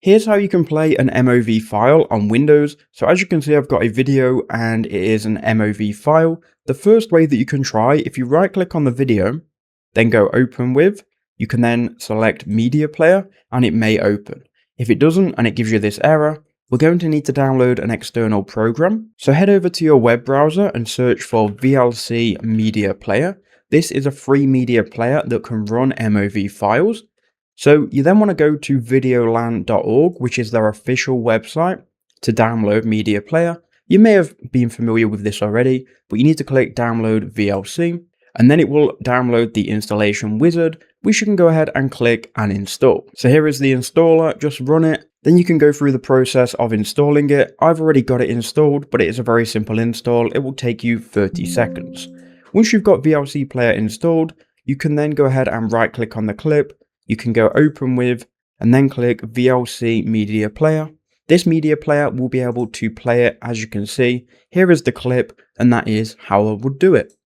Here's how you can play an MOV file on Windows. So as you can see, I've got a video and it is an MOV file. The first way that you can try, if you right click on the video, then go open with, you can then select media player and it may open. If it doesn't and it gives you this error, we're going to need to download an external program. So head over to your web browser and search for VLC Media Player. This is a free media player that can run MOV files. So you then want to go to videolan.org, which is their official website, to download media player. You may have been familiar with this already, but you need to click download VLC, and then it will download the installation wizard, which you can go ahead and click and install. So here is the installer, just run it. Then you can go through the process of installing it. I've already got it installed, but it is a very simple install. It will take you 30 seconds. Once you've got VLC player installed, you can then go ahead and right click on the clip. You can go open with and then click VLC media player. This media player will be able to play it. As you can see, here is the clip, and that is how I would do it.